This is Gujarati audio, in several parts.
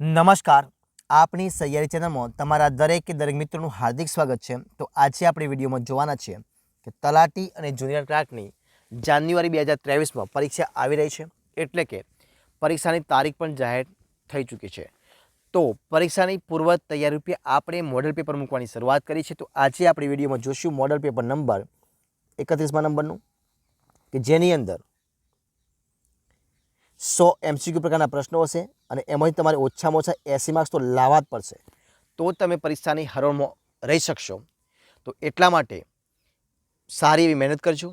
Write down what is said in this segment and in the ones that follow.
નમસ્કાર, આપણી સૈયારી ચેનલમાં તમારા દરેક મિત્રોનું હાર્દિક સ્વાગત છે। તો આજે આપણે વિડીયોમાં જોવાના છીએ કે તલાટી અને જુનિયર ક્લાર્કની જાન્યુઆરી 2023માં પરીક્ષા આવી રહી છે, એટલે કે પરીક્ષાની તારીખ પણ જાહેર થઈ ચૂકી છે। તો પરીક્ષાની પૂર્વ તૈયારી રૂપે આપણે મોડેલ પેપર મૂકવાની શરૂઆત કરી છે। તો આજે આપણે વિડીયોમાં જોશું મોડેલ પેપર નંબર 31મા નંબરનું, કે જેની અંદર 100 MCQ પ્રકારના પ્રશ્નો હશે અને એમાંથી તમારે ઓછામાં ઓછા 80 માર્ક્સ તો લાવવા જ પડશે, તો તમે પરીક્ષાની હરોળમાં રહી શકશો। તો એટલા માટે સારી એવી મહેનત કરજો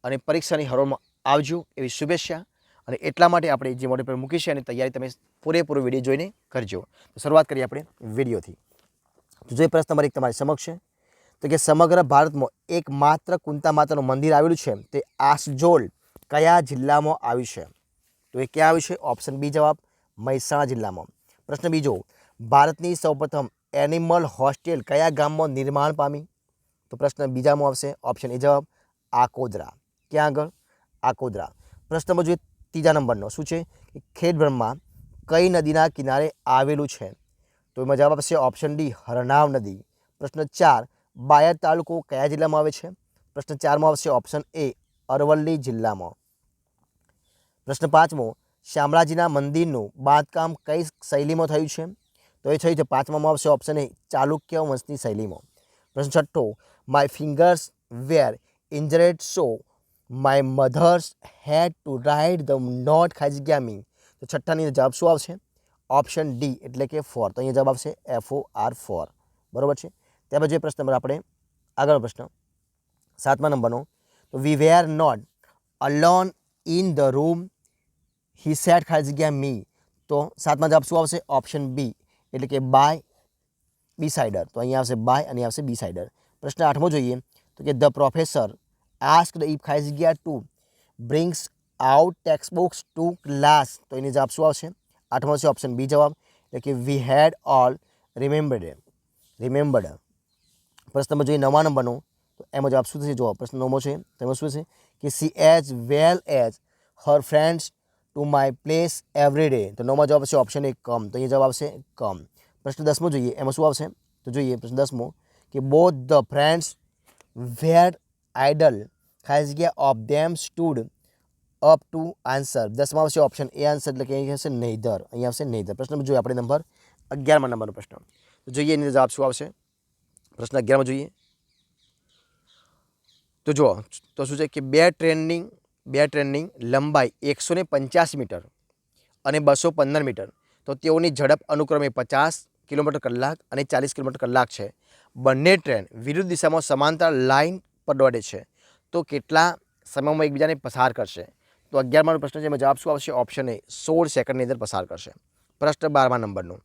અને પરીક્ષાની હરોળમાં આવજો એવી શુભેચ્છા। અને એટલા માટે આપણે જે મોડેલ પેપર મૂકી છે એની તૈયારી તમે પૂરેપૂરો વિડીયો જોઈને કરજો। તો શરૂઆત કરીએ આપણે વિડીયોથી। તો જે પ્રશ્ન નંબર 1 તમારી સમક્ષ છે, તો કે સમગ્ર ભારતમાં એકમાત્ર કુંતા માતાનું મંદિર આવેલું છે તે આસજોલ કયા જિલ્લામાં આવ્યું છે? તો એ ક્યાં આવ્યું છે? ઓપ્શન બી જવાબ, મહેસાણા જિલ્લામાં। પ્રશ્ન બીજો, ભારતની સૌપ્રથમ એનિમલ હોસ્ટેલ કયા ગામમાં નિર્માણ પામી? તો પ્રશ્ન બીજામાં આવશે ઓપ્શન એ જવાબ, આકોદરા। ક્યાં આગળ? આકોદરા। પ્રશ્ન નંબર જોઈએ ત્રીજા નંબરનો, શું છે? ખેડબ્રહ્મા કઈ નદીના કિનારે આવેલું છે? તો એમાં જવાબ આવશે ઓપ્શન ડી, હરનાવ નદી। પ્રશ્ન 4, બાયડ તાલુકો કયા જિલ્લામાં આવે છે? પ્રશ્ન 4માં આવશે ઓપ્શન એ, અરવલ્લી જિલ્લામાં। પ્રશ્ન 5મો, શામળાજીના મંદિરનું બાંધકામ કઈ શૈલીમાં થયું છે? તો એ થયું છે 5મામાં આવશે ઓપ્શન એ, ચાલુક્ય વંશની શૈલીમાં। પ્રશ્ન 6, my fingers were injured so my mother's had to write the note ખાલી જગ્યા મી। તો છઠ્ઠાની જવાબ શું આવશે? ઓપ્શન ડી એટલે કે 4। તો અહીંયા જવાબ આવશે FOR 4, બરાબર છે। ત્યાર પછી પ્રશ્ન નંબર આપણે આગળનો પ્રશ્ન 7મા નંબરનો, તો we were not alone in the room he sat ખાલી જગ્યા મી। તો 7મા જવાબ શું આવશે? ઓપ્શન બી એટલે કે બાય બી સાઇડર। તો અહીંયા આવશે બાય અને આવશે બી સાઇડર। પ્રશ્ન 8મો જોઈએ, તો કે ધ પ્રોફેસર આસ્ક્ડ ઇફ ખાલી જગ્યા to brings out text books to class. તો એની જવાબ શું આવશે? 8મો છે ઓપ્શન બી જવાબ, એટલે કે વી હેડ ઓલ રિમેમ્બર્ડ। પ્રશ્ન નંબર જોઈએ 9મા નંબરનો, તો એમાં જવાબ શું થશે? જુઓ પ્રશ્ન 9મો છે, તેમાં શું છે કે C as well as her friends to my place every day. તો 9મા જવાબ આવશે ઓપ્શન એ, કમ। તો અહીંયા જવાબ આવશે કમ। પ્રશ્ન 10મો જોઈએ, એમાં શું આવશે? તો જોઈએ પ્રશ્ન 10મો, કે both the friends were idle ખાલી જગ્યા of them stood up to answer. 10માં આવશે ઓપ્શન એ આન્સર, એટલે કે અહીં હશે નેધર। અહીંયા આવશે નેધર। પ્રશ્ન નંબર જોઈએ આપણે નંબર 11મા નંબરનો પ્રશ્ન, તો જોઈએ એની જવાબ શું આવશે? પ્રશ્ન 11માં જોઈએ, તો જુઓ તો શું છે કે બે ટ્રેનની લંબાઈ 185 મીટર અને 215 મીટર, તો તેઓની ઝડપ અનુક્રમે 50 કિલોમીટર કલાક અને 40 કિલોમીટર કલાક છે। બંને ટ્રેન વિરુદ્ધ દિશામાં સમાંતર લાઇન પર દોડે છે, તો કેટલા સમયમાં એકબીજાને પસાર કરશે? તો 11માનો પ્રશ્ન છે, એમાં જવાબ શું આવશે? ઓપ્શન એ, 16 સેકન્ડની અંદર પસાર કરશે। પ્રશ્ન 12મા નંબરનો,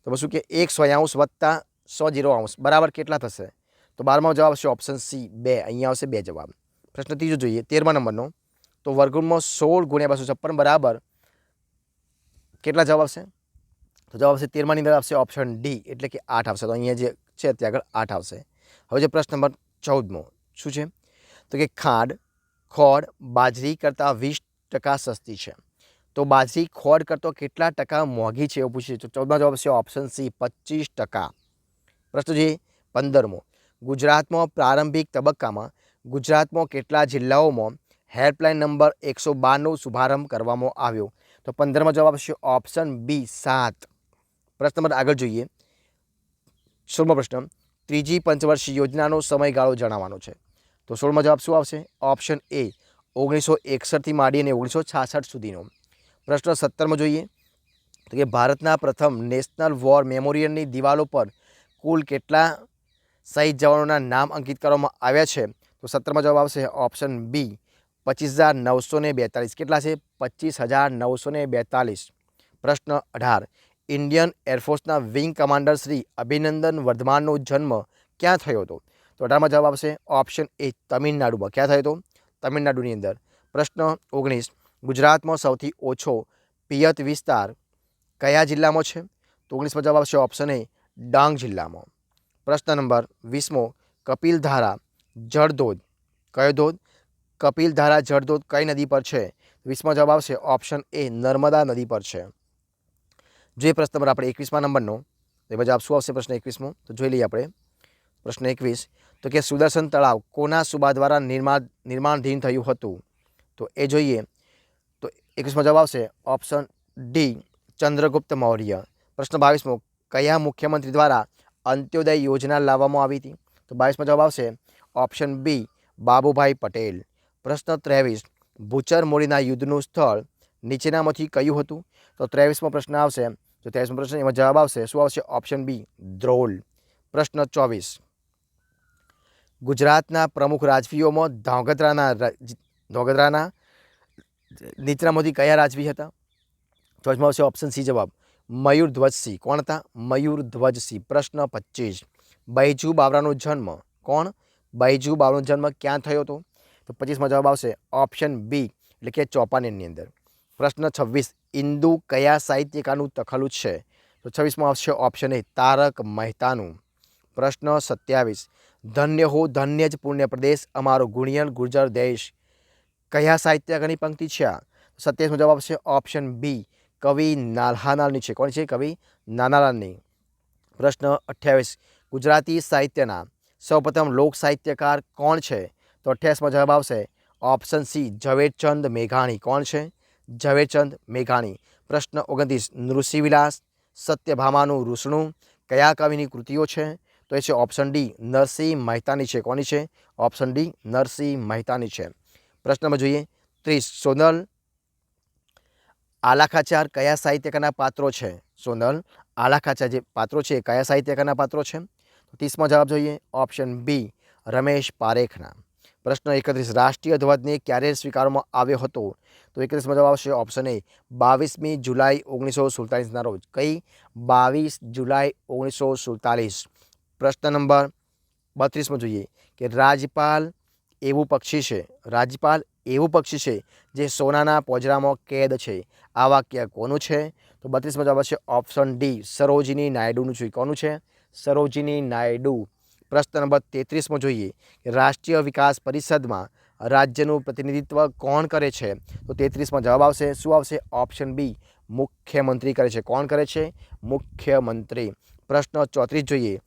તો શું કે 100° વત્તા 100° બરાબર કેટલા થશે? તો 12માનો જવાબ આવશે ઓપ્શન સી, 2। અહીંયા આવશે 2 જવાબ। પ્રશ્ન ત્રીજો જોઈએ 13મા નંબરનો, તો વર્ગમૂળમાં 16 × 256 બરાબર કેટલા જવાબ આવશે? તો જવાબ આવશે 13માની અંદર આવશે ઓપ્શન ડી એટલે કે 8 આવશે। તો અહીંયા જે છે ત્યાં આગળ 8 આવશે। હવે જે પ્રશ્ન નંબર 14મો શું છે? તો કે ખોડ બાજરી કરતાં 20% સસ્તી છે, તો બાજરી ખોડ કરતાં કેટલા ટકા મોંઘી છે એવું પૂછે? તો 14મા જવાબ આવશે ઓપ્શન સી, 25%। પ્રશ્ન જોઈએ 15મો, ગુજરાતમાં પ્રારંભિક તબક્કામાં ગુજરાતમાં કેટલા જિલ્લાઓમાં હેલ્પલાઇન નંબર 112નો શુભારંભ કરવામાં આવ્યો? તો 15માં જવાબ આવશે ઓપ્શન બી, 7। પ્રશ્ન નંબર આગળ જોઈએ 16મો પ્રશ્ન, ત્રીજી પંચવર્ષીય યોજનાનો સમયગાળો જણાવવાનો છે। તો 16માં જવાબ શું આવશે? ઓપ્શન એ, 1961થી માંડી અને 1966 સુધીનો। પ્રશ્ન 17મો જોઈએ, તો કે ભારતના પ્રથમ નેશનલ વોર મેમોરિયલની દિવાલો પર કુલ કેટલા શહીદ જવાનોના નામ અંકિત કરવામાં આવ્યા છે? તો 17માં જવાબ આવશે ઓપ્શન બી, 25,942। કેટલા છે? 25,942। પ્રશ્ન 18, ઇન્ડિયન એરફોર્સના વિંગ કમાન્ડર શ્રી અભિનંદન વર્ધમાનનો જન્મ ક્યાં થયો હતો? તો 18માં જવાબ આવશે ઓપ્શન એ, તમિલનાડુમાં। ક્યાં થયો હતો? તમિલનાડુની અંદર। પ્રશ્ન 19, ગુજરાતમાં સૌથી ઓછો પિયત વિસ્તાર કયા જિલ્લામાં છે? તો 19માં જવાબ આવશે ઓપ્શન એ, ડાંગ જિલ્લામાં। પ્રશ્ન નંબર 20મો, કપિલધારા જળધોધ કયો ધોધ? કપિલધારા જળધોધ કઈ નદી પર છે? 20માં જવાબ આવશે ઓપ્શન એ, નર્મદા નદી પર છે। જોઈએ પ્રશ્ન નંબર આપણે 21મા નંબરનો, એમાં જવાબ શું આવશે પ્રશ્ન 21મો? તો જોઈ લઈએ આપણે પ્રશ્ન 21, તો કે સુદર્શન તળાવ કોના સુબા દ્વારા નિર્માણધીન થયું હતું? તો એ જોઈએ તો 21મો જવાબ આવશે ઓપ્શન ડી ચંદ્રગુપ્ત મૌર્ય. પ્રશ્ન 22મો, કયા મુખ્યમંત્રી દ્વારા અંત્યોદય યોજના લાવવામાં આવી હતી? તો 22મો જવાબ આવશે ઓપ્શન બી બાબુભાઈ પટેલ. પ્રશ્ન 23, ભૂચર મૂડીના યુદ્ધનું સ્થળ નીચેનામાંથી કયું હતું? તો 23મો પ્રશ્ન આવશે. તો 23મો પ્રશ્ન એમાં જવાબ આવશે શું આવશે? Option B Dhrol. પ્રશ્ન 24, ગુજરાતના પ્રમુખ રાજવીઓમાં ધોગધરાના નીચેનામાંથી કયા રાજવી હતા? ચોઈસમાં આવશે ઓપ્શન સી જવાબ મયુરધ્વજસિંહ. કોણ હતા? મયુરધ્વજસિંહ. પ્રશ્ન 25, બૈજુ બાવરાનો જન્મ કોણ? બૈજુ બાવરાનો જન્મ ક્યાં થયો હતો? તો 25માં જવાબ આવશે ઓપ્શન બી એટલે કે ચોપાનેરની અંદર. પ્રશ્ન 26, ઇન્દુ કયા સાહિત્યકારનું તખલું છે? તો 26માં આવશે ઓપ્શન એ તારક મહેતાનું. પ્રશ્ન 27, ધન્ય હો ધન્ય જ પુણ્ય પ્રદેશ અમારો ગુણિયન ગુર્જર દેશ કયા સાહિત્યકારની પંક્તિ છે? 27મો જવાબ આવશે ઓપ્શન બી કવિ નાનાલાલની છે. કોણ છે? કવિ નાનાલાલની. પ્રશ્ન 28, ગુજરાતી સાહિત્યના સૌપ્રથમ લોક સાહિત્યકાર કોણ છે? તો 28માં જવાબ આવશે ઓપ્શન સી ઝવેરચંદ મેઘાણી. કોણ છે? ઝવેરચંદ મેઘાણી. પ્રશ્ન 29, નૃસિંહવિલાસ સત્યભામાનું રૂસણું કયા કવિની કૃતિઓ છે? તો એ છે ઓપ્શન ડી નરસિંહ મહેતાની છે. કોની છે? ઓપ્શન ડી નરસિંહ મહેતાની છે. પ્રશ્ન નંબર જોઈએ 30, સોનલ આલાખાચાર કયા સાહિત્યકારના પાત્રો છે? સોનલ આલાખાચાર જે પાત્રો છે કયા સાહિત્યકારના પાત્રો છે? તો 30માં જવાબ જોઈએ ઓપ્શન બી રમેશ પારેખના. પ્રશ્ન 31, રાષ્ટ્રીય ધ્વજને ક્યારે સ્વીકારવામાં આવ્યો હતો? તો 31માં જવાબ આવશે ઓપ્શન એ 22મી જુલાઈ 1947ના રોજ. કઈ? 22 જુલાઈ 1947. પ્રશ્ન નંબર 32માં જોઈએ કે રાજપાલ એવું પક્ષી છે, રાજપાલ એવું પક્ષી છે જે સોનાના પોજરામાં કેદ છે. આ વાક્ય કોનું છે? તો 32માં જવાબ આવશે ઓપ્શન ડી સરોજિની નાયડુનું છે. કોનું છે? સરોજિની નાયડુ. પ્રશ્ન નંબર 33માં જોઈએ કે રાષ્ટ્રીય વિકાસ પરિષદમાં રાજ્યનું પ્રતિનિધિત્વ કોણ કરે છે? તો 33માં જવાબ આવશે શું આવશે? ઓપ્શન બી મુખ્યમંત્રી કરે છે. કોણ કરે છે? મુખ્યમંત્રી. પ્રશ્ન 34 જોઈએ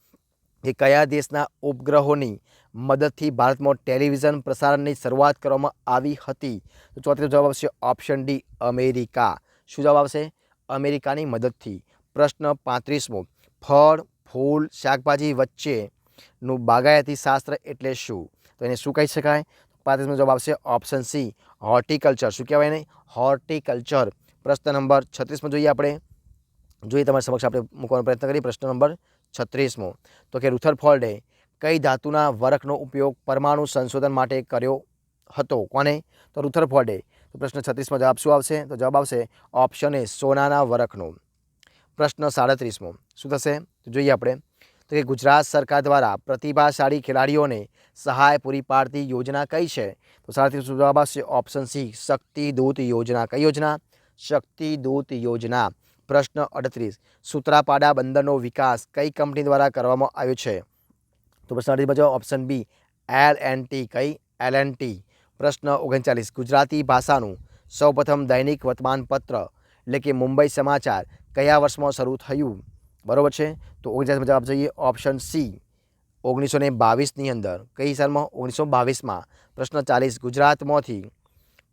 કે કયા દેશના ઉપગ્રહોની મદદથી ભારતમાં ટેલિવિઝન પ્રસારણની શરૂઆત કરવામાં આવી હતી? તો 34 જવાબ આવશે ઓપ્શન ડી અમેરિકા. શું જવાબ આવશે? અમેરિકાની મદદથી. પ્રશ્ન 35મો, ફળ ફૂલ શાકભાજી વચ્ચેનું બાગાયતી શાસ્ત્ર એટલે શું? તો એને શું કહી શકાય? 35મો જવાબ આવશે ઓપ્શન સી હોર્ટિકલ્ચર. શું કહેવાય એને? હોર્ટિકલ્ચર. પ્રશ્ન નંબર 36માં જોઈએ આપણે તમારી સમક્ષ આપણે મૂકવાનો પ્રયત્ન કરીએ. પ્રશ્ન નંબર 36મો, તો કે રુથરફોર્ડે કઈ ધાતુના વરખનો ઉપયોગ પરમાણુ સંશોધન માટે કર્યો હતો? કોને? તો રુથરફોર્ડે. તો પ્રશ્ન 36માં જવાબ શું આવશે? તો જવાબ આવશે ઓપ્શન એ સોનાના વરખનો. પ્રશ્ન 37મો શું થશે? તો જોઈએ આપણે તો કે ગુજરાત સરકાર દ્વારા પ્રતિભાશાળી ખેલાડીઓને સહાય પૂરી પાડતી યોજના કઈ છે? તો 37મો જવાબ આવશે ઓપ્શન સી શક્તિદૂત યોજના. કઈ યોજના? શક્તિદૂત યોજના. પ્રશ્ન 38, સૂત્રાપાડા બંદરનો વિકાસ કઈ કંપની દ્વારા કરવામાં આવ્યો છે? તો પ્રશ્ન 38માં જવાબ ઓપ્શન બી L&T. કઈ? L&T. પ્રશ્ન 39, ગુજરાતી ભાષાનું સૌપ્રથમ દૈનિક વર્તમાનપત્ર એટલે કે મુંબઈ સમાચાર કયા વર્ષમાં શરૂ થયું? બરાબર છે. તો 39માં જવાબ જોઈએ ઓપ્શન સી 1922ની અંદર. કઈ સાલમાં? 1922માં. પ્રશ્ન 40, ગુજરાતમાંથી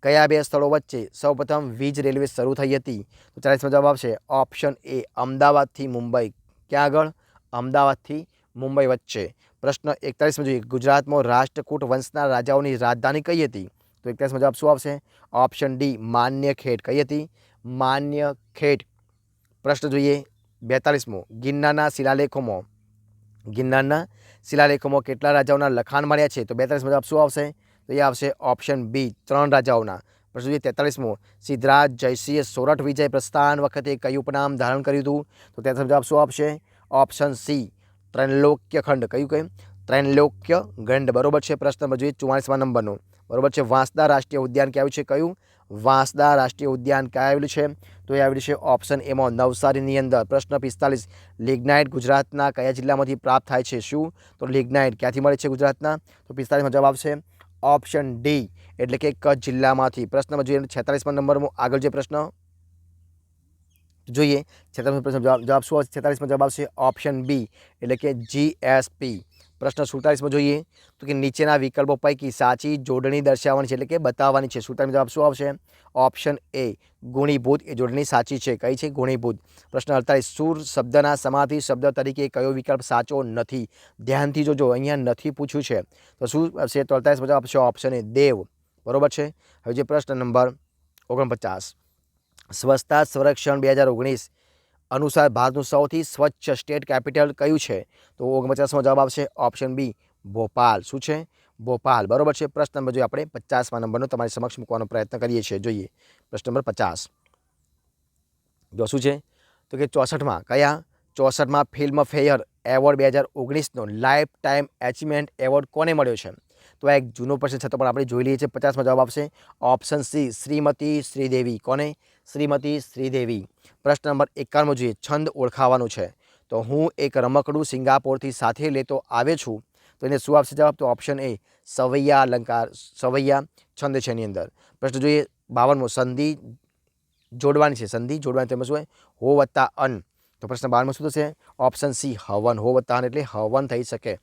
કયા બે સ્થળો વચ્ચે સૌપ્રથમ વીજ રેલવે શરૂ થઈ હતી? તો 40માં જવાબ આવશે ઓપ્શન એ અમદાવાદથી મુંબઈ. ક્યાં આગળ? અમદાવાદથી મુંબઈ વચ્ચે. પ્રશ્ન 41માં જોઈએ ગુજરાતમાં રાષ્ટ્રકૂટ વંશના રાજાઓની રાજધાની કઈ હતી? તો 41માં જવાબ શું આવશે? Option D Manyakheta. કઈ હતી? માન્યખેટ. પ્રશ્ન જોઈએ 42મો, ગિરનારના શિલાલેખોમાં કેટલા રાજાઓના લખાણ મળ્યા છે? તો 42માં જવાબ શું આવશે? તો એ આવશે ઓપ્શન બી 3 રાજાઓના. પ્રશ્ન જોઈએ 43મો, સિદ્ધરાજ જયસિંહે સોરઠ વિજય પ્રસ્થાન વખતે કયું ઉપનામ ધારણ કર્યું હતું? તો 43માં જવાબ શું આવશે? Option C Trailokyakhand. કયું? ત્રૈલોક્યખંડ. બરોબર છે. પ્રશ્ન નંબર જોઈએ 44મા નંબરનો. બરોબર છે. વાંસદા રાષ્ટ્રીય ઉદ્યાન ક્યાં આવ્યું છે? કયું? વાંસદા રાષ્ટ્રીય ઉદ્યાન ક્યાં આવેલું છે? તો એ આવેલું છે ઓપ્શન એમાં નવસારીની અંદર. પ્રશ્ન 45, લિગ્નાઇટ ગુજરાતના કયા જિલ્લામાંથી પ્રાપ્ત થાય છે? શું? તો લિગ્નાઇટ ક્યાંથી મળે છે ગુજરાતના? તો 45માં જવાબ આવશે ઓપ્શન ડી એટલે કે કચ્છ જિલ્લામાંથી. પ્રશ્ન જોઈએ 46મા નંબરમાં આગળ જે પ્રશ્ન તો જોઈએ 46 પ્રશ્ન જવાબ શું આવશે? 46 જવાબ આવશે ઓપ્શન બી એટલે કે GSP. પ્રશ્ન 47 જોઈએ તો કે નીચેના વિકલ્પો પૈકી સાચી જોડણી દર્શાવવાની છે એટલે કે બતાવવાની છે. 47 જવાબ શું આવશે? ઓપ્શન એ ગુણીભૂત એ જોડણી સાચી છે. કઈ છે? ગુણીભૂત. પ્રશ્ન 48 સુર શબ્દના સમાથી શબ્દ તરીકે કયો વિકલ્પ સાચો નથી? ધ્યાનથી જોજો, અહીંયા નથી પૂછ્યું છે તો શું આવશે? તો 48 જવાબ આપશે ઓપ્શન એ દેવ. બરોબર છે. હવે જે પ્રશ્ન નંબર 49 સ્વચ્છતા સર્વેક્ષણ 2019 અનુસાર ભારતનું સૌથી સ્વચ્છ સ્ટેટ કેપિટલ કયું છે? તો 49માં જવાબ આવશે ઓપ્શન બી ભોપાલ. શું છે? ભોપાલ. બરોબર છે. પ્રશ્ન નંબર જોઈએ આપણે 50મા નંબરનો તમારી સમક્ષ મૂકવાનો પ્રયત્ન કરીએ છીએ. જોઈએ પ્રશ્ન નંબર 50 જો શું છે તો કે 64માં કયા 64માં ફિલ્મફેયર એવોર્ડ 2019નો લાઈફ ટાઈમ એચિવમેન્ટ એવોર્ડ કોને મળ્યો છે? તો આ એક જૂનો પ્રશ્ન છતાં પણ આપણે જોઈ લઈએ છીએ. 50માં જવાબ આવશે ઓપ્શન સી શ્રીમતી શ્રીદેવી. કોને? શ્રીમતી શ્રીદેવી. પ્રશ્ન નંબર 51 જોઈએ છંદ ઓળખાવાનું છે. તો હું એક રમકડું સિંગાપોરથી સાથે લેતો આવ્યો છું તો એને શું આપશે જવાબ? તો ઓપ્શન એ સવૈયા અલંકાર, સવૈયા છંદ છે એની અંદર. પ્રશ્ન જોઈએ 52મો સંધિ જોડવાની છે. સંધિ જોડવાની તેમાં શું હોય? હો વત્તા અન. તો પ્રશ્ન 12માં શું થશે? ઓપ્શન સી હવન. હો વત્તા અન એટલે હવન થઈ શકે.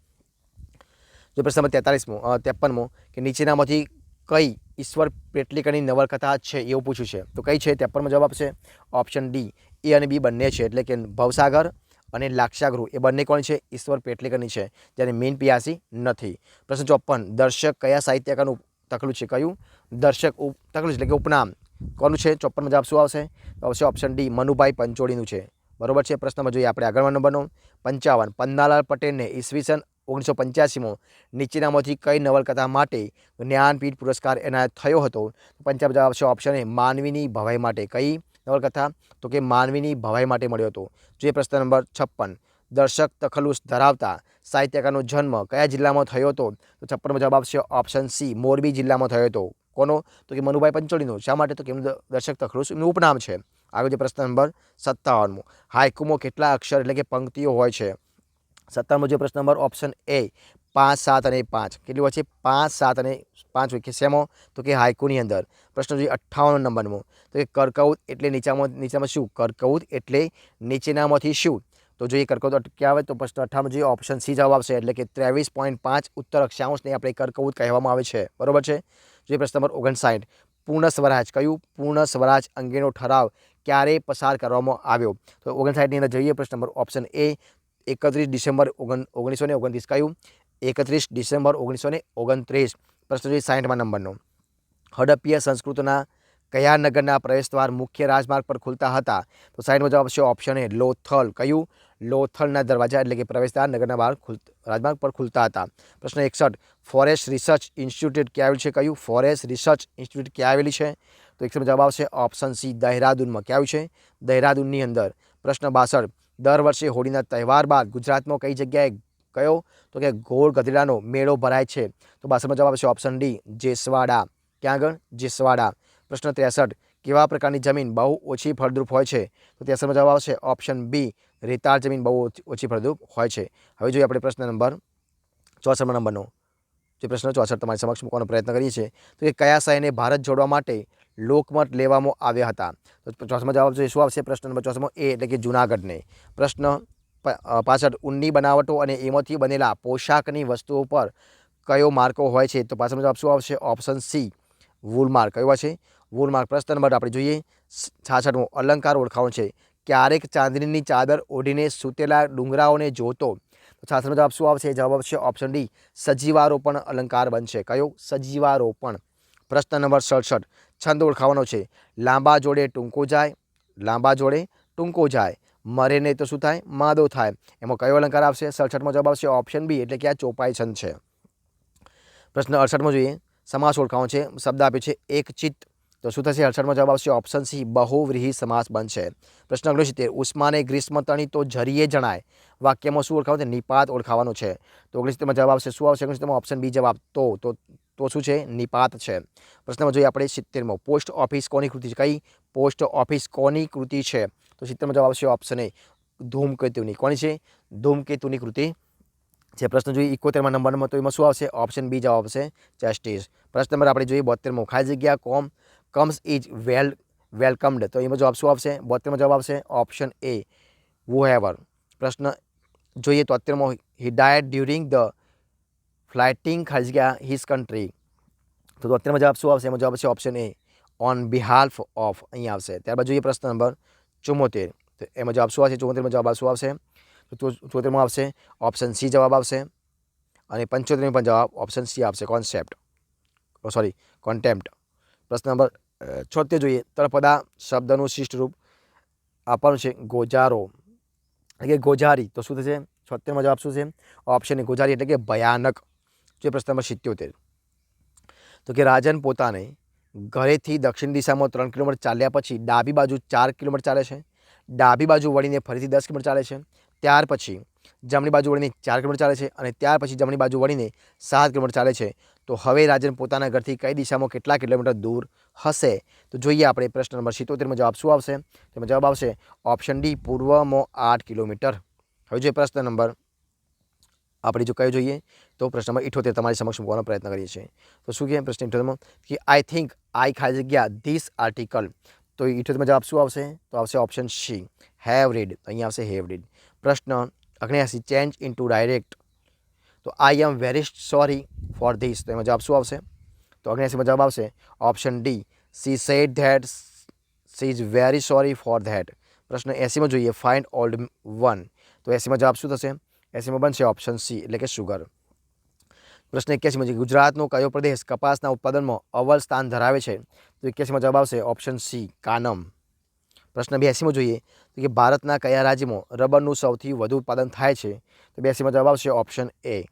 જો પ્રશ્ન નંબર 53મો કે નીચેનામાંથી કઈ ઈશ્વર પેટલીકરની નવલકથા છે એવું પૂછ્યું છે. તો કઈ છે? 53માં જવાબ આપશે ઓપ્શન ડી એ અને બી બંને છે એટલે કે ભવસાગર અને લાક્ષાગૃહ એ બંને કોણ છે? ઈશ્વર પેટલીકરની છે, જ્યારે મીન પિયાસી નથી. પ્રશ્ન 54 દર્શક કયા સાહિત્યકારનું તકલું છે? કયું? દર્શક તકલું એટલે કે ઉપનામ કોનું છે? 54માં જવાબ શું આવશે? તો આવશે ઓપ્શન ડી મનુભાઈ પંચોળીનું છે. બરોબર છે. પ્રશ્નમાં જોઈએ આપણે આગળનો નંબરનો 55 પન્નાલાલ પટેલને ઈસવીસન 1985માં નીચેનામાંથી કઈ નવલકથા માટે જ્ઞાનપીઠ પુરસ્કાર એનાયત થયો હતો? 55 જવાબ છે ઓપ્શન એ માનવીની ભવાઈ માટે. કઈ નવલકથા? તો કે માનવીની ભવાઈ માટે મળ્યો હતો. જોઈએ પ્રશ્ન નંબર 56 દર્શક તખલ્લુસ ધરાવતા સાહિત્યકારનો જન્મ કયા જિલ્લામાં થયો હતો? તો 56માં જવાબ આવશે ઓપ્શન સી મોરબી જિલ્લામાં થયો હતો. કોનો? તો કે મનુભાઈ પંચોળીનો. શા માટે? તો કે એમનું દર્શક તખલ્લુસ એમનું ઉપનામ છે. આગળ જે પ્રશ્ન નંબર 57મો હાઇકુમાં કેટલા અક્ષર એટલે કે પંક્તિઓ હોય છે? 57મો જે પ્રશ્ન નંબર ઓપ્શન એ 5, 7 અને 5. કેટલી હોય છે? 5, 7 અને 5 હોય કે શેમાં? તો કે હાઇકુની અંદર. પ્રશ્ન જોઈએ 58 નંબરનો તો કે કર્કવૃત એટલે નીચામાં શું? કર્કવૃત એટલે નીચેનામાંથી શું? તો જોઈએ કર્કવૃત ક્યાં આવે? તો પ્રશ્ન 58 જોઈએ ઓપ્શન સી જવાબ આવશે એટલે કે 23.5 ઉત્તર અક્ષાંશને આપણે કર્કવૃત કહેવામાં આવે છે. બરોબર છે. જોઈએ પ્રશ્ન નંબર 59 પૂર્ણ સ્વરાજ કયું? પૂર્ણ સ્વરાજ અંગેનો ઠરાવ ક્યારે પસાર કરવામાં આવ્યો? તો 59ની અંદર જોઈએ પ્રશ્ન નંબર ઓપ્શન એ 31 ડિસેમ્બર 1929. કયું? 31 ડિસેમ્બર 1929. પ્રશ્ન જોઈએ 60મા નંબરનો હડપ્પીય સંસ્કૃતિના કયા નગરના પ્રવેશદ્વાર મુખ્ય રાજમાર્ગ પર ખુલતા હતા? તો 60માં જવાબ છે ઓપ્શન એ લોથલ. કયું? લોથલના દરવાજા એટલે કે પ્રવેશદ્વાર નગરના બહાર રાજમાર્ગ પર ખુલતા હતા. પ્રશ્ન 61 ફોરેસ્ટ રિસર્ચ ઇન્સ્ટિટ્યૂટ ક્યાં આવેલું છે? કયું? ફોરેસ્ટ રિસર્ચ ઇન્સ્ટિટ્યૂટ ક્યાં આવેલી છે? તો 61માં જવાબ આવશે ઓપ્શન સી દહેરાદૂનમાં. ક્યાં આવ્યું છે? દહેરાદૂનની અંદર. પ્રશ્ન 62 દર વર્ષે હોળીના તહેવાર બાદ ગુજરાતમાં કઈ જગ્યાએ કયો? તો કે ગોળ ગધેડાનો મેળો ભરાય છે? તો 62માં જવાબ આવશે ઓપ્શન ડી જેસવાડા. ક્યાં આગળ? જેસવાડા. પ્રશ્ન 63 કેવા પ્રકારની જમીન બહુ ઓછી ફળદ્રુપ હોય છે? તો 63માં જવાબ આવશે ઓપ્શન બી રેતાળ જમીન બહુ ઓછી ફળદ્રુપ હોય છે. હવે જોઈએ આપણે પ્રશ્ન નંબર 64મા નંબરનો જે પ્રશ્ન 64 તમારી સમક્ષ મૂકવાનો પ્રયત્ન કરીએ છીએ તો કે કયા શહેરને ભારત જોડવા માટે લોકમત લેવામાં આવ્યા હતા? તો 64માં જવાબ જોઈએ શું આવશે? પ્રશ્ન નંબર 64 એ એટલે કે જૂનાગઢને. પ્રશ્ન 65 ઊનની બનાવટો અને એમાંથી બનેલા પોશાકની વસ્તુઓ પર કયો માર્કો હોય છે? તો 65માં જવાબ શું આવશે? Option C Woolmark. કયો છે? વૂલમાર્ક. પ્રશ્ન નંબર આપણે જોઈએ 66મો અલંકાર ઓળખાવાનો છે. ક્યારેક ચાંદનીની ચાદર ઓઢીને સૂતેલા ડુંગરાઓને જોતો. તો 66માં જવાબ શું આવશે? જવાબ આવશે ઓપ્શન ડી સજીવારોપણ અલંકાર બનશે. કયો? સજીવારોપણ. પ્રશ્ન નંબર 67 છંદ ઓળખાવાનો છે. લાંબા જોડે ટૂંકો જાય, લાંબા જોડે ટૂંકો જાય, મરે નહીં તો શું થાય? માદો થાય. એમાં કયો અલંકાર આવશે? 67માં જવાબ આવશે ઓપ્શન બી એટલે કે આ ચોપાઈ છંદ છે. પ્રશ્ન 68માં જોઈએ સમાસ ઓળખાવાનો છે. શબ્દ આપ્યો છે એક ચિત્ત. તો શું થશે? 68માં જવાબ આવશે ઓપ્શન સી બહુવ્રીહી સમાસ બનશે. પ્રશ્ન 69 ઉસ્માને ગ્રીષ્મ તણી તો ઝરીએ જણાય. વાક્યમાં શું ઓળખાવાનું છે? નિપાત ઓળખાવાનો છે. તો 69માં જવાબ આવશે શું આવશે? 69માં ઓપ્શન બી જવાબ તો શું છે? નિપાત છે. પ્રશ્નમાં જોઈએ આપણે 70મો પોસ્ટ ઓફિસ કોની કૃતિ છે? કઈ? પોસ્ટ ઓફિસ કોની કૃતિ છે? તો 70માં જવાબ આવશે ઓપ્શન એ ધૂમકેતુની. કોની છે? ધૂમકેતુની કૃતિ છે. પ્રશ્ન જોઈએ 71મા નંબરમાં તો એમાં શું આવશે? ઓપ્શન બી જવાબ આવશે જસ્ટિસ. પ્રશ્ન નંબર આપણે જોઈએ 72મો ખાલી જગ્યા કમ્સ ઇઝ વેલકમ્ડ, તો એમાં જવાબ શું આવશે? 72માં જવાબ આવશે ઓપ્શન એ whoever. પ્રશ્ન જોઈએ 73માં, he died during the flighting ખાલી his country, તો 73માં જવાબ શું આવશે? એમાં જવાબ આવશે option A on behalf of, અહીંયા આવશે. ત્યારબાદ જોઈએ પ્રશ્ન નંબર 74, તો એમાં જવાબ શું આવશે? 74માં જવાબ શું આવશે? તો 74માં આવશે ઓપ્શન સી જવાબ આવશે, અને 75માં પણ જવાબ ઓપ્શન સી આવશે, કોન્સેપ્ટ, સોરી કોન્ટેમ્પ્ટ. પ્રશ્ન નંબર 76 જોઈએ, તળપદા શબ્દનું શિષ્ટ રૂપ આપવાનું છે ગોજારો એટલે કે ગોજારી, તો શું થશે? 76માં જવાબ શું છે? ઓપ્શન એ ગોજારી એટલે કે ભયાનક. જે પ્રશ્ન નંબર 77, તો કે રાજન પોતાને ઘરેથી દક્ષિણ દિશામાં 3 કિલોમીટર ચાલ્યા પછી ડાબી બાજુ 4 કિલોમીટર ચાલે છે, ડાબી બાજુ વળીને ફરીથી 10 કિલોમીટર ચાલે છે, ત્યાર પછી જમણી બાજુ વળીને 4 કિલોમીટર ચાલે છે, અને ત્યાર પછી જમણી બાજુ વળીને 7 કિલોમીટર ચાલે છે. તો હવે રાજન પોતાના ઘરથી કઈ દિશામાં કેટલા કિલોમીટર દૂર હશે? તો જોઈએ આપણે પ્રશ્ન નંબર 77માં જવાબ શું આવશે? તેમાં જવાબ આવશે ઓપ્શન ડી પૂર્વમાં 8 કિલોમીટર. હવે જોઈએ પ્રશ્ન નંબર આપણે જો કયો જોઈએ, તો પ્રશ્ન નંબર 78 તમારી સમક્ષ મૂકવાનો પ્રયત્ન કરીએ છીએ. તો શું કહે પ્રશ્ન 78માં કે આઈ થિંક, આઈ ખાલી જગ્યા ધીસ આર્ટિકલ, તો 78માં જવાબ શું આવશે? તો આવશે ઓપ્શન સી હેવ રીડ, અહીંયા આવશે હેવ રીડ. પ્રશ્ન 79, ચેન્જ ઇન્ટુ ડાયરેક્ટ, તો I am very sorry for this, તો એમાં જવાબ શું આવશે? તો 79માં જવાબ આવશે option D she said that she is very sorry for that. પ્રશ્ન 80માં જોઈએ, ફાઇન્ડ ઓલ્ડ વન, તો 80માં જવાબ શું થશે? 80માં બનશે ઓપ્શન સી એટલે કે સુગર. પ્રશ્ન 81માં જોઈએ, ગુજરાતનો કયો પ્રદેશ કપાસના ઉત્પાદનમાં અવ્વલ સ્થાન ધરાવે છે? તો 81માં જવાબ આવશે ઓપ્શન સી કાનમ. પ્રશ્ન 82માં જોઈએ, તો કે ભારતના કયા રાજ્યમાં રબરનું સૌથી વધુ ઉત્પાદન થાય છે? તો 82માં જવાબ આવશે ઓપ્શન એ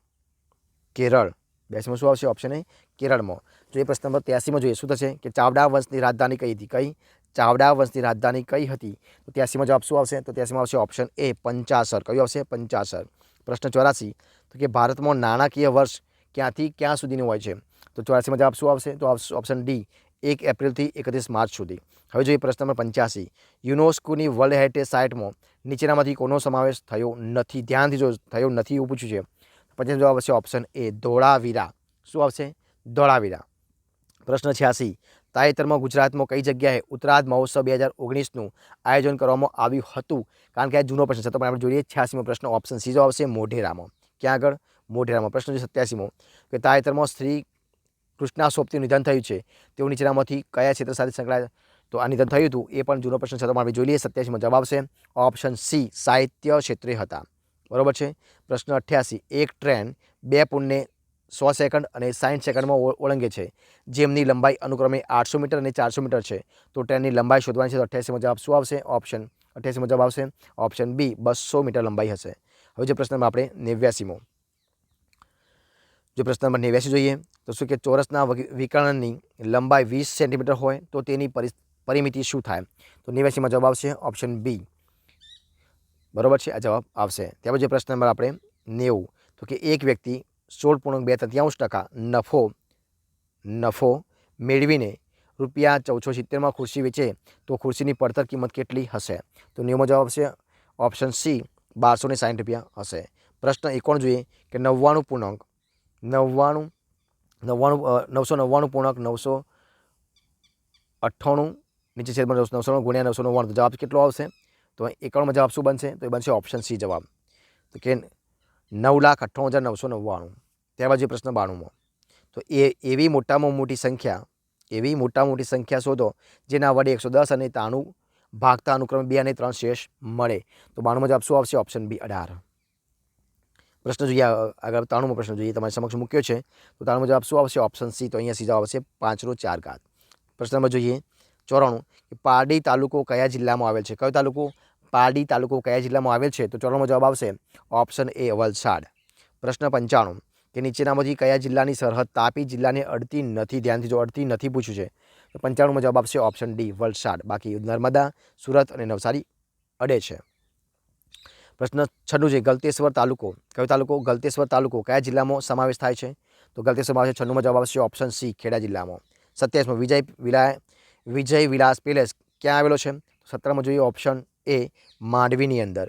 કેરળ. 82માં શું આવશે? ઓપ્શન એ કેરળમાં. જો એ પ્રશ્ન નંબર 83માં જોઈએ, શું થશે? કે ચાવડા વંશની રાજધાની કઈ હતી? કઈ ચાવડા વંશની રાજધાની કઈ હતી? તો 83માં જવાબ શું આવશે? તો 83માં આવશે ઓપ્શન એ પંચાસર. કયું આવશે? પંચાસર. પ્રશ્ન 84, તો કે ભારતમાં નાણાકીય વર્ષ ક્યાંથી ક્યાં સુધીનું હોય છે? તો 84માં જવાબ શું આવશે? તો ઓપ્શન ડી 1 એપ્રિલથી 31 માર્ચ સુધી. હવે જોઈએ પ્રશ્ન નંબર 85, યુનેસ્કોની વર્લ્ડ હેરિટેજ સાઇટમાં નીચેનામાંથી કોનો સમાવેશ થયો નથી? ધ્યાનથી જો થયો નથી એવું પૂછ્યું છે. પછી જવાબ આવશે ઓપ્શન એ ધોળાવીરા. શું આવશે? ધોળાવીરા. પ્રશ્ન 86, તાજેતરમાં ગુજરાતમાં કઈ જગ્યાએ ઉત્તરાધ મહોત્સવ 2019નું આયોજન કરવામાં આવ્યું હતું? કારણ કે આ જૂનો પ્રશ્ન છે, તો આપણે જોઈએ 86મો પ્રશ્ન ઓપ્શન સી જવાબ આવશે મોઢેરામાં. ક્યાં આગળ? મોઢેરામાં. પ્રશ્ન 87મો, કે તાજેતરમાં શ્રી કૃષ્ણા સોપતીનું નિધન થયું છે, તેઓ નીચેનામાંથી કયા ક્ષેત્ર સાથે સંકળાયેલા? તો આ નિધન થયું હતું એ પણ જૂનો પ્રશ્ન છે, તો આપણે જોઈ લઈએ. 87માં જવાબ આવશે ઓપ્શન સી સાહિત્ય ક્ષેત્રે હતા. બરોબર છે. પ્રશ્ન 88, એક ટ્રેન 2 પૂર્ણે 100 સેકન્ડ અને 60 સેકન્ડમાં ઓળંગે છે, જેમની લંબાઈ અનુક્રમે 800 મીટર અને 400 મીટર છે, તો ટ્રેનની લંબાઈ શોધવાની છે. તો 88માં જવાબ શું આવશે? ઓપ્શન 88માં જવાબ આવશે ઓપ્શન બી 200 મીટર લંબાઈ હશે. હવે જે પ્રશ્ન નંબર આપણે 89મો, જો પ્રશ્ન નંબર 89 જોઈએ, તો શું કે ચોરસના વિકર્ણની લંબાઈ 20 સેન્ટીમીટર હોય તો તેની પરિમિતિ શું થાય? તો 89માં જવાબ આવશે ઓપ્શન બી. બરોબર છે, આ જવાબ આવશે. ત્યારબાદ જે પ્રશ્ન નંબર આપણે 90, તો કે એક વ્યક્તિ 16.2% નફો મેળવીને ₹1470માં ખુરશી વેચે તો ખુરશીની પડતર કિંમત કેટલી હશે? તો 90માં જવાબ આવશે ઓપ્શન સી ₹1260 હશે. પ્રશ્ન 91 જોઈએ, કે 999.998 નીચે છેદમાં 999 ગુણ્યા 999, જવાબ કેટલો આવશે? તો 91માં જવાબ શું બનશે? તો એ બનશે ઓપ્શન સી જવાબ, તો કે 9,98,999. ત્યારબાદ જે પ્રશ્ન 92મો, તો એવી મોટામાં મોટી સંખ્યા શોધો જેના વડે 110 અને 93 ભાગતા અનુક્રમે 2 અને 3 શેષ મળે. તો 92માં જવાબ શું આવશે? Option B 18. પ્રશ્ન જોઈએ આગળ, 93મો પ્રશ્ન જોઈએ, તમારી સમક્ષ મૂક્યો છે. તો 93માં જવાબ શું આવશે? ઓપ્શન સી, તો અહીંયા સી જવાબ આવશે 5/4. પ્રશ્ન નંબર જોઈએ 94, કે પારડી તાલુકો કયા જિલ્લામાં આવેલ છે? કયો તાલુકો? પારડી તાલુકો કયા જિલ્લામાં આવેલ છે? તો 94માં જવાબ આવશે ઓપ્શન એ વલસાડ. પ્રશ્ન 95, કે નીચેનામાંથી કયા જિલ્લાની સરહદ તાપી જિલ્લાને અડતી નથી? ધ્યાનથી જો અડતી નથી પૂછ્યું છે, તો 95માં જવાબ આવશે ઓપ્શન ડી વલસાડ. બાકી નર્મદા, સુરત અને નવસારી અડે છે. પ્રશ્ન 96 છે, ગલતેશ્વર તાલુકો કયો તાલુકો? ગલતેશ્વર તાલુકો કયા જિલ્લામાં સમાવેશ થાય છે? તો ગલતેશ્વરમાં આવશે 96માં જવાબ આવશે ઓપ્શન સી ખેડા જિલ્લામાં. 27માં વિજય વિલાસ પેલેસ ક્યાં આવેલો છે? 17માં જોઈએ ઓપ્શન એ માંડવીની અંદર.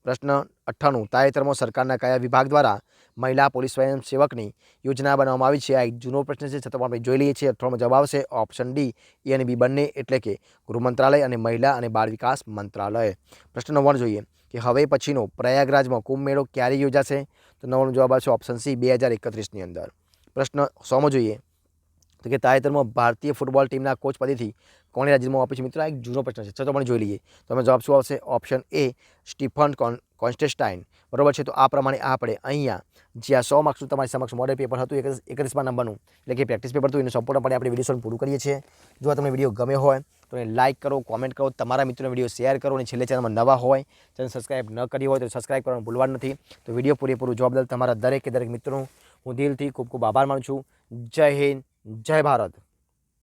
પ્રશ્ન 98 તાજેતરમાં સરકારના કયા વિભાગ દ્વારા મહિલા પોલીસ સ્વયંસેવકની યોજના બનાવવામાં આવી છે? આ એક જૂનો પ્રશ્ન છે, છતાં આપણે જોઈ લઈએ છીએ. 98માં જવાબ આવશે ઓપ્શન ડી, એ અને બી બંને, એટલે કે ગૃહ મંત્રાલય અને મહિલા અને બાળ વિકાસ મંત્રાલય. પ્રશ્ન 9 જોઈએ કે હવે પછીનો પ્રયાગરાજમાં કુંભ મેળો ક્યારે યોજાશે? તો 9નો જવાબ આવશે ઓપ્શન સી, 2031ની અંદર. પ્રશ્ન 100માં જોઈએ તો કે તાજેતરમાં ભારતીય ફૂટબોલ ટીમના કોચ પદેથી કોણે રાજીનામું આપ્યું છે? મિત્રો આ એક જૂનો પ્રશ્ન છે, છતાં પણ જોઈ લઈએ. તો અમે જવાબ શું આવશે? Option A, Stephen Constantine. બરોબર છે. તો આ પ્રમાણે આપણે અહીંયા જે આ 100 માર્ક્સનું તમારી સમક્ષ મોડેલ પેપર હતું 31મા નંબરનું, એટલે કે પ્રેક્ટિસ પેપર હતું, એનું સંપૂર્ણપણે આપણે વિડીયો પૂરું કરીએ છીએ. જો આ તમને વિડીયો ગમ્યો હોય તો એને લાઇક કરો, કોમેન્ટ કરો, તમારા મિત્રોને વિડીયો શેર કરો, અને છેલ્લે ચેનલમાં નવા હોય, ચેનલ સબસ્ક્રાઇબ ન કરી હોય તો સબસ્ક્રાઇબ કરવાનું ભૂલવાનું નથી. તો વિડીયો પૂરેપૂરું જોવા બદલ તમારા દરેક મિત્રોનું હું દિલથી ખૂબ ખૂબ આભાર માનું છું. જય હિન્દ, જય ભારત.